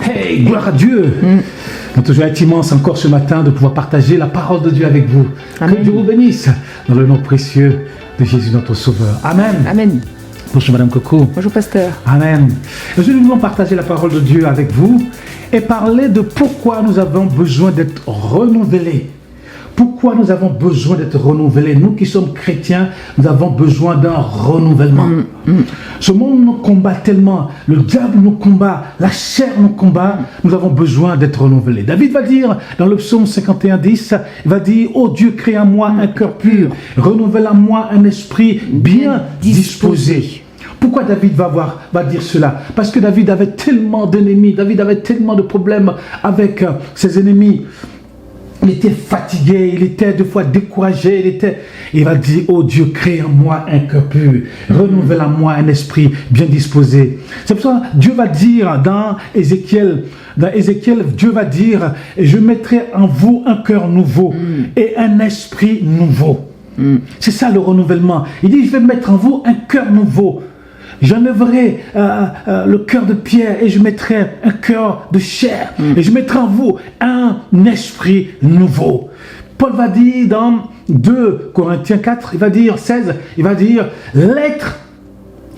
Hey, gloire à Dieu. Notre joie est immense encore ce matin de pouvoir partager la parole de Dieu avec vous. Amen. Que Dieu vous bénisse dans le nom précieux de Jésus notre Sauveur. Amen. Amen. Bonjour Madame Coco. Bonjour pasteur. Amen. Aujourd'hui, nous voulons partager la parole de Dieu avec vous et parler de pourquoi nous avons besoin d'être renouvelés. Pourquoi nous avons besoin d'être renouvelés? Nous qui sommes chrétiens, nous avons besoin d'un renouvellement. Ce monde nous combat tellement, le diable nous combat, la chair nous combat, nous avons besoin d'être renouvelés. David va dire dans le psaume 51:10, il va dire: « Ô Dieu, crée en moi un cœur pur, renouvelle en moi un esprit bien disposé. » Pourquoi David va dire cela? Parce que David avait tellement d'ennemis, David avait tellement de problèmes avec ses ennemis. Il était fatigué, il était des fois découragé, il va dire: « Oh Dieu, crée en moi un cœur pur, renouvelle en moi un esprit bien disposé. » C'est pour ça que Dieu va dire dans Ézéchiel, Dieu va dire: « Je mettrai en vous un cœur nouveau et un esprit nouveau. » C'est ça le renouvellement. Il dit: « Je vais mettre en vous un cœur nouveau. J'enlèverai le cœur de pierre et je mettrai un cœur de chair. Et je mettrai en vous un esprit nouveau. » Paul va dire dans 2 Corinthiens 4, il va dire 16, il va dire: « L'être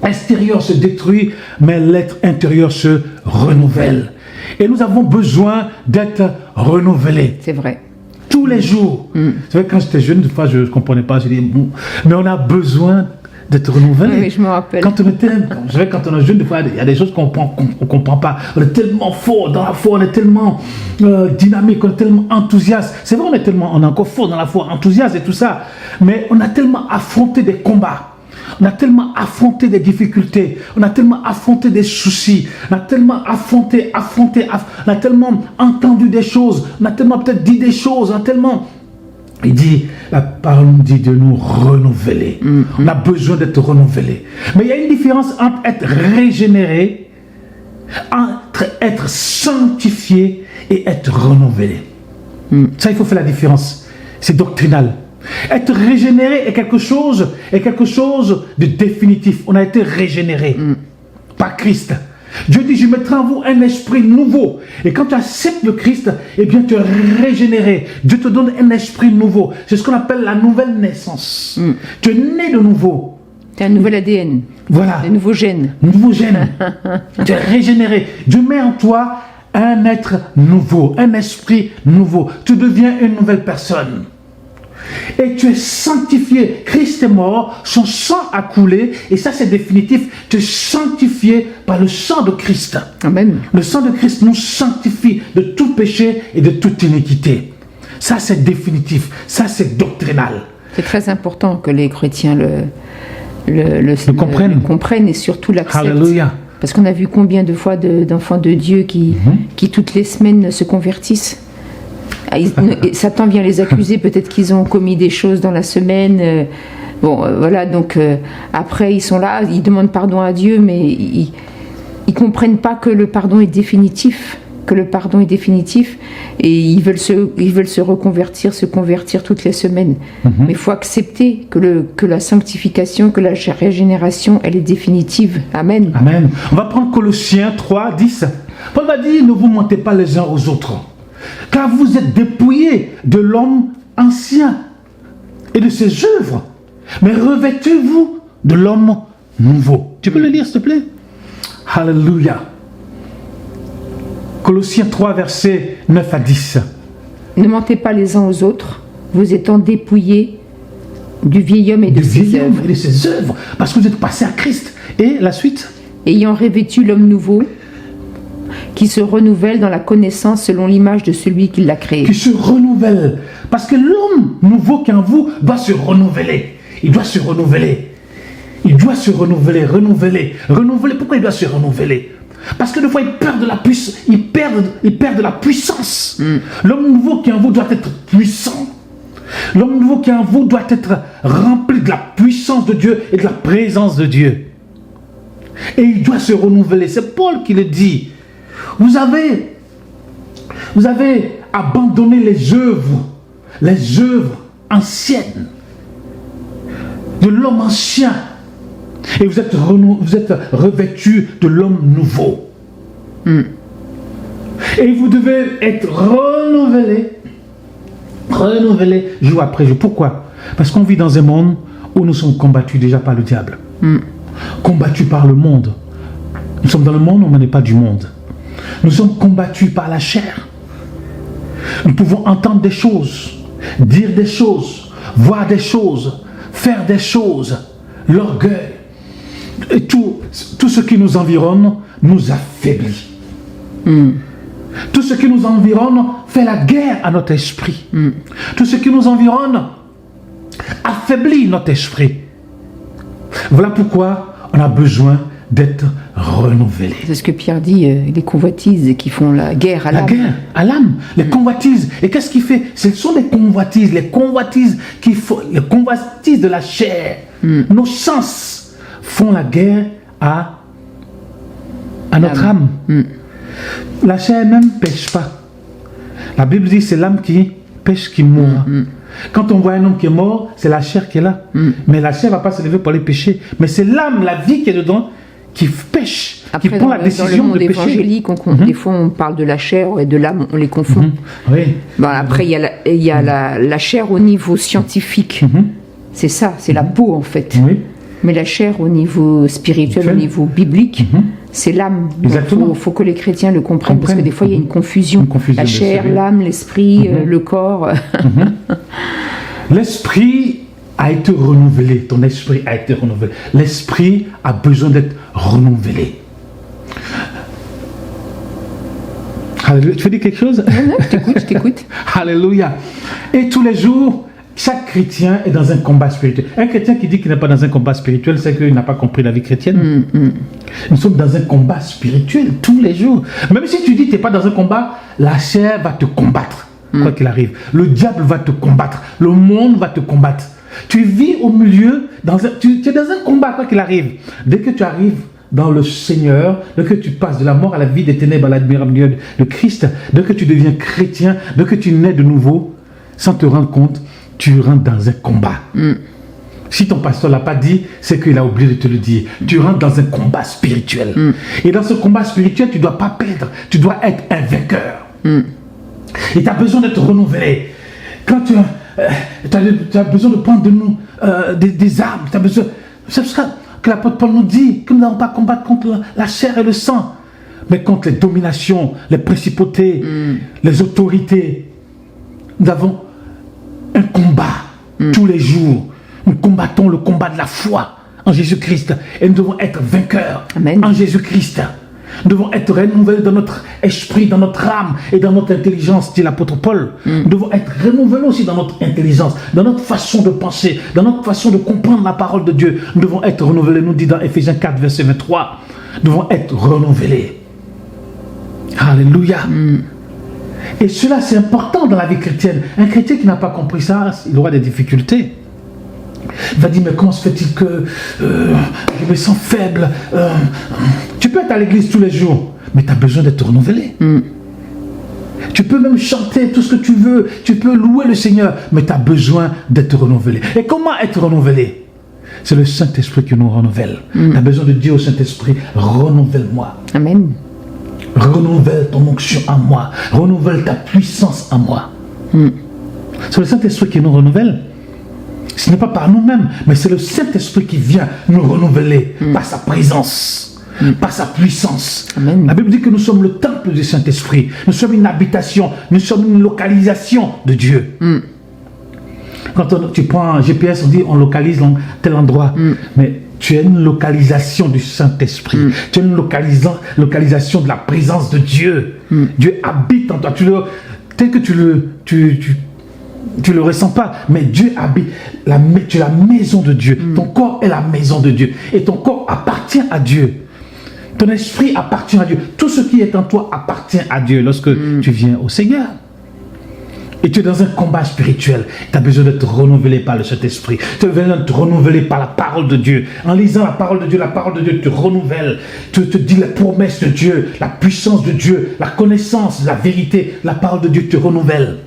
extérieur se détruit, mais l'être intérieur se renouvelle. » Et nous avons besoin d'être renouvelés. C'est vrai. Tous les jours. C'est vrai, quand j'étais jeune, des fois je ne comprenais pas, je dis: bon, mais on a besoin d'être renouvelé. Oui, je me rappelle. Quand on est jeune, des fois, il y a des choses qu'on ne comprend pas. On est tellement fort dans la foi, on est tellement dynamique, on est tellement enthousiaste. C'est vrai, on est encore fort dans la foi, enthousiaste et tout ça. Mais on a tellement affronté des combats. On a tellement affronté des difficultés. On a tellement affronté des soucis. On a tellement affronté. On a tellement entendu des choses. On a tellement peut-être dit des choses. On a tellement... Il dit, la parole nous dit de nous renouveler. On a besoin d'être renouvelé. Mais il y a une différence entre être régénéré, entre être sanctifié et être renouvelé. Ça, il faut faire la différence. C'est doctrinal. Être régénéré est quelque chose de définitif. On a été régénéré par Christ. Dieu dit: « Je mettrai en vous un esprit nouveau. » Et quand tu acceptes le Christ, eh bien tu es régénéré. Dieu te donne un esprit nouveau. C'est ce qu'on appelle la nouvelle naissance. Tu es né de nouveau. Tu as un nouvel ADN. Voilà. Un nouveau gène. Nouveau gène. Tu es régénéré. Dieu met en toi un être nouveau, un esprit nouveau. Tu deviens une nouvelle personne. Et tu es sanctifié. Christ est mort, son sang a coulé, et ça c'est définitif. Tu es sanctifié par le sang de Christ. Amen. Le sang de Christ nous sanctifie de tout péché et de toute iniquité. Ça c'est définitif, ça c'est doctrinal. C'est très important que les chrétiens le comprennent et surtout l'acceptent. Alléluia. Parce qu'on a vu combien de fois d'enfants de Dieu qui toutes les semaines se convertissent. Satan vient les accuser, peut-être qu'ils ont commis des choses dans la semaine. Voilà, donc après ils sont là, ils demandent pardon à Dieu, mais ils comprennent pas que le pardon est définitif, et ils veulent se reconvertir, se convertir toutes les semaines. Mais il faut accepter que la sanctification, que la régénération, elle est définitive. Amen. Amen. On va prendre Colossiens 3:10. Paul va dire: « Ne vous mentez pas les uns aux autres, car vous êtes dépouillés de l'homme ancien et de ses œuvres, mais revêtez-vous de l'homme nouveau. » Tu peux le lire, s'il te plaît? Alléluia. Colossiens 3, versets 9 à 10. Ne mentez pas les uns aux autres, vous étant dépouillés du vieil homme et de ses œuvres. Parce que vous êtes passé à Christ. Et la suite? Ayant revêtu l'homme nouveau, qui se renouvelle dans la connaissance selon l'image de celui qui l'a créé. Qui se renouvelle. Parce que l'homme nouveau qui est en vous doit se renouveler. Il doit se renouveler. Il doit se renouveler. Renouveler. Pourquoi il doit se renouveler? Parce que des fois, il perd de la puissance. Il perd de la puissance. L'homme nouveau qui est en vous doit être puissant. L'homme nouveau qui est en vous doit être rempli de la puissance de Dieu et de la présence de Dieu. Et il doit se renouveler. C'est Paul qui le dit. Vous avez abandonné les œuvres anciennes de l'homme ancien et vous êtes revêtus de l'homme nouveau. Et vous devez être renouvelé jour après jour. Pourquoi? Parce qu'on vit dans un monde où nous sommes combattus déjà par le diable. Combattus par le monde. Nous sommes dans le monde, on n'est pas du monde. Nous sommes combattus par la chair. Nous pouvons entendre des choses, dire des choses, voir des choses, faire des choses. L'orgueil et tout ce qui nous environne nous affaiblit. Tout ce qui nous environne fait la guerre à notre esprit. Tout ce qui nous environne affaiblit notre esprit. Voilà pourquoi on a besoin d'être renouvelé. C'est ce que Pierre dit, les convoitises qui font la guerre à l'âme. La guerre à l'âme, les convoitises. Et qu'est-ce qu'il fait? Ce sont les convoitises de la chair. Nos sens font la guerre à notre âme. La chair même ne pêche pas. La Bible dit c'est l'âme qui pêche, qui mourra. Quand on voit un homme qui est mort, c'est la chair qui est là. Mais la chair ne va pas se lever pour aller pécher. Mais c'est l'âme, la vie qui est dedans, qui pêche, après, qui prend la décision de pécher. Dans le monde évangélique, des fois on parle de la chair et de l'âme, on les confond. Oui. Bon, après, il y a la chair au niveau scientifique. C'est ça, c'est la peau en fait. Oui. Mais la chair au niveau spirituel, au niveau biblique, c'est l'âme. Il faut que les chrétiens le comprennent, parce que des fois il y a une confusion. La chair, l'âme, l'esprit, le corps. L'esprit a été renouvelé, ton esprit a été renouvelé. L'esprit a besoin d'être renouvelé. Alléluia. Tu veux dire quelque chose? Non, je t'écoute. Alléluia. Et tous les jours, chaque chrétien est dans un combat spirituel. Un chrétien qui dit qu'il n'est pas dans un combat spirituel, c'est qu'il n'a pas compris la vie chrétienne. Nous sommes dans un combat spirituel tous les jours. Même si tu dis que tu n'es pas dans un combat, la chair va te combattre, quoi qu'il arrive. Le diable va te combattre. Le monde va te combattre. Tu vis au milieu, tu es dans un combat, quoi qu'il arrive. Dès que tu arrives dans le Seigneur, dès que tu passes de la mort à la vie des ténèbres, à l'admirable de Christ, dès que tu deviens chrétien, dès que tu nais de nouveau, sans te rendre compte, tu rentres dans un combat. Si ton pasteur ne l'a pas dit, c'est qu'il a oublié de te le dire. Tu rentres dans un combat spirituel. Et dans ce combat spirituel, tu ne dois pas perdre. Tu dois être un vainqueur. Et tu as besoin d'être renouvelé. Quand tu as besoin de prendre de nous des armes, tu as besoin... C'est pour ça que l'apôtre Paul nous dit que nous n'allons pas combattre contre la chair et le sang, mais contre les dominations, les principautés, les autorités. Nous avons un combat tous les jours. Nous combattons le combat de la foi en Jésus-Christ et nous devons être vainqueurs. Amen. En Jésus-Christ. Nous devons être renouvelés dans notre esprit, dans notre âme et dans notre intelligence, dit l'apôtre Paul. Nous devons être renouvelés aussi dans notre intelligence, dans notre façon de penser, dans notre façon de comprendre la parole de Dieu. Nous devons être renouvelés, nous dit dans Éphésiens 4, verset 23. Nous devons être renouvelés. Alléluia. Et cela, c'est important dans la vie chrétienne. Un chrétien qui n'a pas compris ça, il aura des difficultés. Il va dire, mais comment se fait-il que je me sens faible? Tu peux être à l'église tous les jours, mais tu as besoin d'être renouvelé. Tu peux même chanter tout ce que tu veux, tu peux louer le Seigneur, mais tu as besoin d'être renouvelé. Et comment être renouvelé? C'est le Saint-Esprit qui nous renouvelle. Tu as besoin de dire au Saint-Esprit, renouvelle-moi. Amen. Renouvelle ton onction en moi. Renouvelle ta puissance en moi. C'est le Saint-Esprit qui nous renouvelle. Ce n'est pas par nous-mêmes, mais c'est le Saint-Esprit qui vient nous renouveler par sa présence, par sa puissance. Amen. La Bible dit que nous sommes le temple du Saint-Esprit. Nous sommes une habitation, nous sommes une localisation de Dieu. Quand tu prends un GPS, on dit on localise dans tel endroit. Mais tu as une localisation du Saint-Esprit. Tu as une localisation de la présence de Dieu. Dieu habite en toi. Tel que tu le ressens pas, mais Dieu habite. Tu es la maison de Dieu. Ton corps est la maison de Dieu. Et ton corps appartient à Dieu. Ton esprit appartient à Dieu. Tout ce qui est en toi appartient à Dieu lorsque tu viens au Seigneur. Et tu es dans un combat spirituel. Tu as besoin d'être renouvelé par le Saint-Esprit. Tu as besoin d'être renouvelé par la parole de Dieu. En lisant la parole de Dieu te renouvelle. Tu te dis les promesses de Dieu, la puissance de Dieu, la connaissance, la vérité. La parole de Dieu te renouvelle.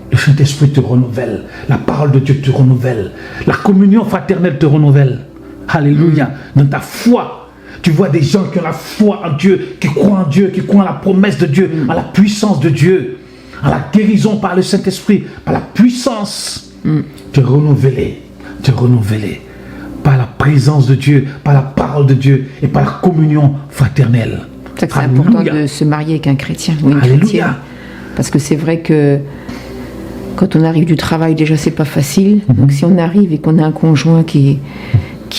Le Saint-Esprit te renouvelle. La parole de Dieu te renouvelle. La communion fraternelle te renouvelle. Alléluia. Dans ta foi. Tu vois des gens qui ont la foi en Dieu, qui croient en Dieu, qui croient en la promesse de Dieu, en la puissance de Dieu, en la guérison par le Saint-Esprit, par la puissance. Tu es renouvelé, par la présence de Dieu, par la parole de Dieu et par la communion fraternelle. C'est important de se marier avec un chrétien ou une chrétienne. Parce que c'est vrai que quand on arrive du travail, déjà c'est pas facile. Donc si on arrive et qu'on a un conjoint qui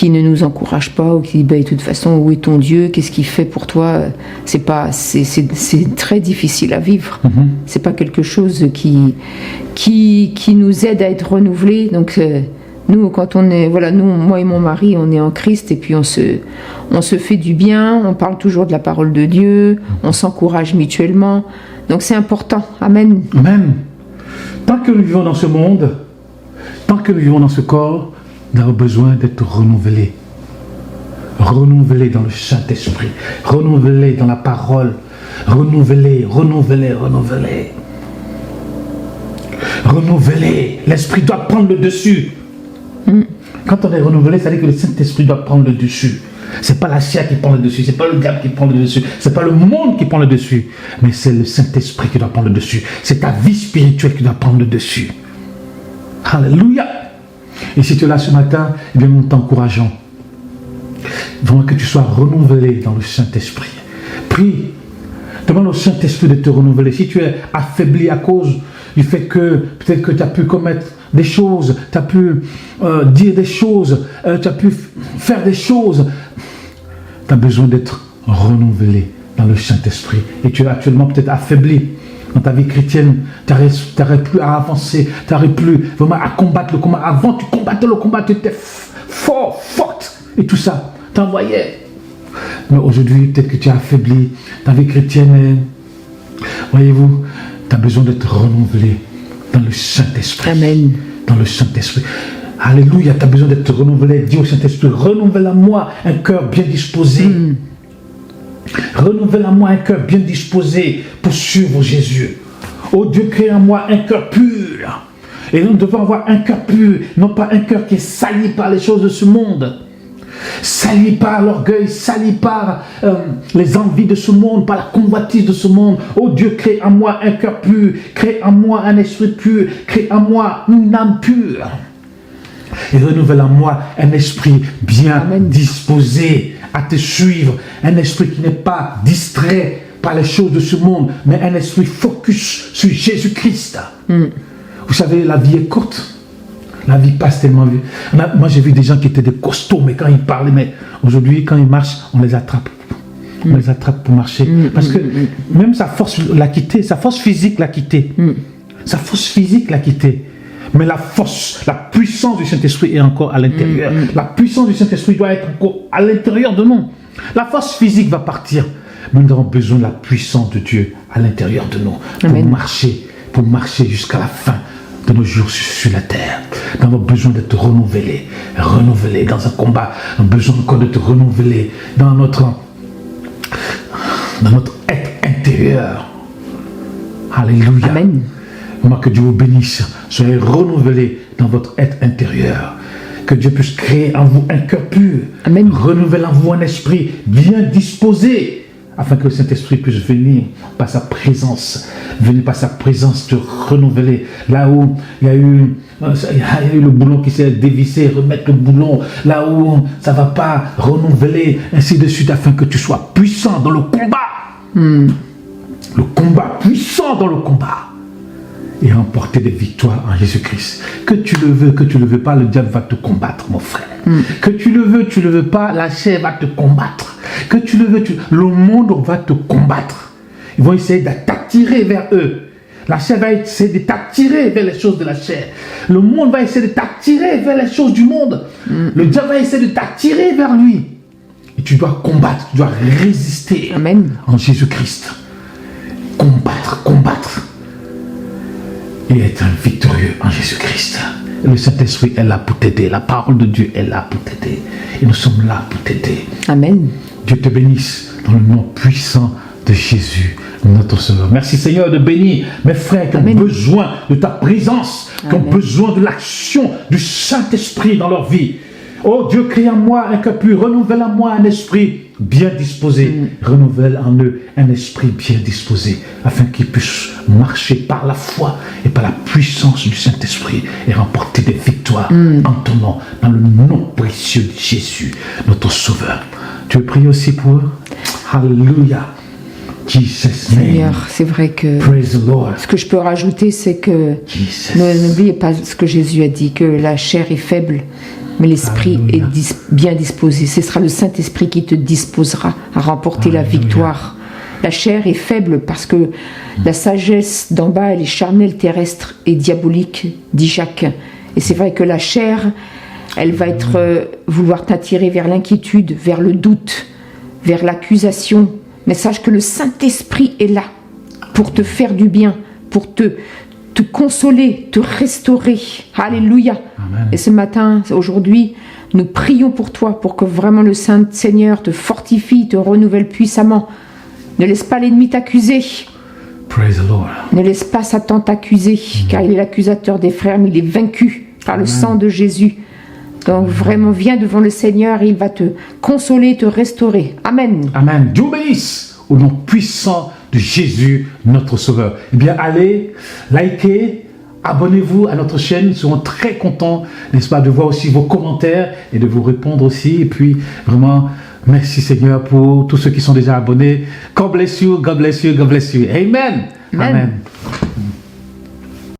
ne nous encourage pas ou qui dit de toute façon où est ton Dieu, qu'est-ce qu'il fait pour toi, c'est très difficile à vivre. C'est pas quelque chose qui nous aide à être renouvelés. Donc nous, quand on est, nous, moi et mon mari, on est en Christ et puis on se fait du bien, on parle toujours de la parole de Dieu, on s'encourage mutuellement. Donc c'est important. Amen. Amen. Tant que nous vivons dans ce monde, tant que nous vivons dans ce corps, nous avons besoin d'être renouvelés. Renouvelés dans le Saint-Esprit, renouvelés dans la parole, renouvelés. L'Esprit doit prendre le dessus. Quand on est renouvelé, ça veut dire que le Saint-Esprit doit prendre le dessus. C'est pas la chair qui prend le dessus, c'est pas le diable qui prend le dessus, c'est pas le monde qui prend le dessus, mais c'est le Saint-Esprit qui doit prendre le dessus. C'est ta vie spirituelle qui doit prendre le dessus. Alléluia. Et si tu es là ce matin, eh bien nous t'encourageons. Vraiment que tu sois renouvelé dans le Saint-Esprit. Prie. Demande au Saint-Esprit de te renouveler. Si tu es affaibli à cause du fait que peut-être que tu as pu commettre des choses, tu as pu dire des choses, tu as pu faire des choses, tu as besoin d'être renouvelé dans le Saint-Esprit. Et tu es actuellement peut-être affaibli dans ta vie chrétienne, tu n'arrives plus à avancer, tu n'arrives plus vraiment à combattre le combat. Avant, tu combattais le combat, tu étais forte, et tout ça, tu envoyais. Mais aujourd'hui, peut-être que tu es affaibli, ta vie chrétienne, voyez-vous, tu as besoin d'être renouvelé dans le Saint-Esprit. Amen. Dans le Saint-Esprit. Alléluia, tu as besoin d'être renouvelé. Dis au Saint-Esprit, renouvelle à moi un cœur bien disposé. Renouvelle à moi un cœur bien disposé pour suivre Jésus. Oh Dieu, crée en moi un cœur pur. Et nous devons avoir un cœur pur, non pas un cœur qui est sali par les choses de ce monde. Sali par l'orgueil, sali par les envies de ce monde, par la convoitise de ce monde. Oh Dieu, crée en moi un cœur pur, crée en moi un esprit pur, crée en moi une âme pure. Et renouvelle en moi un esprit bien disposé à te suivre, un esprit qui n'est pas distrait par les choses de ce monde, mais un esprit focus sur Jésus-Christ. Vous savez, la vie est courte. La vie passe tellement vite. Moi, j'ai vu des gens qui étaient des costauds, mais quand ils parlaient, mais aujourd'hui, quand ils marchent, on les attrape. On les attrape pour marcher. Parce que même sa force l'a quitté, sa force physique l'a quitté. Sa force physique l'a quitté. Mais la force, la puissance du Saint-Esprit est encore à l'intérieur. La puissance du Saint-Esprit doit être encore à l'intérieur de nous. La force physique va partir. Mais nous avons besoin de la puissance de Dieu à l'intérieur de nous. Pour marcher jusqu'à la fin de nos jours sur la terre. Nous avons besoin d'être renouvelés dans un combat. Nous avons besoin encore d'être renouvelés dans notre être intérieur. Alléluia. Amen. Moi, que Dieu vous bénisse. Soyez renouvelés dans votre être intérieur. Que Dieu puisse créer en vous un cœur pur. Amen. Renouveler en vous un esprit bien disposé, afin que le Saint-Esprit puisse venir par sa présence, te renouveler. Là où il y a eu le boulon qui s'est dévissé, remettre le boulon. Là où ça ne va pas, renouveler, ainsi de suite, afin que tu sois puissant dans le combat. Le combat, puissant dans le combat. Et remporter des victoires en Jésus-Christ. Que tu le veux pas, le diable va te combattre, mon frère. Que tu le veux pas, la chair va te combattre. Que tu le veux, le monde va te combattre. Ils vont essayer de t'attirer vers eux. La chair va essayer de t'attirer vers les choses de la chair. Le monde va essayer de t'attirer vers les choses du monde. Le diable va essayer de t'attirer vers lui. Et tu dois combattre, tu dois résister. Amen. En Jésus-Christ. Combattre. Et être victorieux en Jésus-Christ. Et le Saint-Esprit est là pour t'aider. La parole de Dieu est là pour t'aider. Et nous sommes là pour t'aider. Amen. Dieu te bénisse dans le nom puissant de Jésus, notre Sauveur. Merci Seigneur de bénir mes frères qui ont besoin de ta présence, qui ont besoin de l'action du Saint-Esprit dans leur vie. Oh Dieu, crée en moi un cœur pur, renouvelle en moi un esprit bien disposés. Renouvelle en eux un esprit bien disposé, afin qu'ils puissent marcher par la foi et par la puissance du Saint-Esprit et remporter des victoires en ton nom, dans le nom précieux de Jésus, notre Sauveur. Tu veux prier aussi pour eux? Alléluia. Jesus name. Seigneur, c'est vrai que Praise the Lord. ce que je peux rajouter, c'est que Jesus. n'oubliez pas ce que Jésus a dit, que la chair est faible, mais l'esprit Alléluia. est bien disposé. Ce sera le Saint-Esprit qui te disposera à remporter la Alléluia. victoire. La chair est faible parce que la sagesse d'en bas, elle est charnelle, terrestre et diabolique, dit Jacques. Et c'est vrai que la chair, elle va vouloir t'attirer vers l'inquiétude, vers le doute, vers l'accusation. Mais sache que le Saint-Esprit est là pour te faire du bien, pour te consoler, te restaurer. Alléluia. Amen. Et ce matin, aujourd'hui, nous prions pour toi, pour que vraiment le Saint-Seigneur te fortifie, te renouvelle puissamment. Ne laisse pas l'ennemi t'accuser. Praise the Lord. Ne laisse pas Satan t'accuser, car il est l'accusateur des frères, mais il est vaincu par le sang de Jésus. Donc vraiment, viens devant le Seigneur et il va te consoler, te restaurer. Amen. Amen. Dieu bénisse au nom puissant de Jésus, notre Sauveur. Eh bien, allez, likez, abonnez-vous à notre chaîne. Nous serons très contents, n'est-ce pas, de voir aussi vos commentaires et de vous répondre aussi. Et puis, vraiment, merci Seigneur pour tous ceux qui sont déjà abonnés. God bless you, God bless you, God bless you. Amen. Amen. Amen.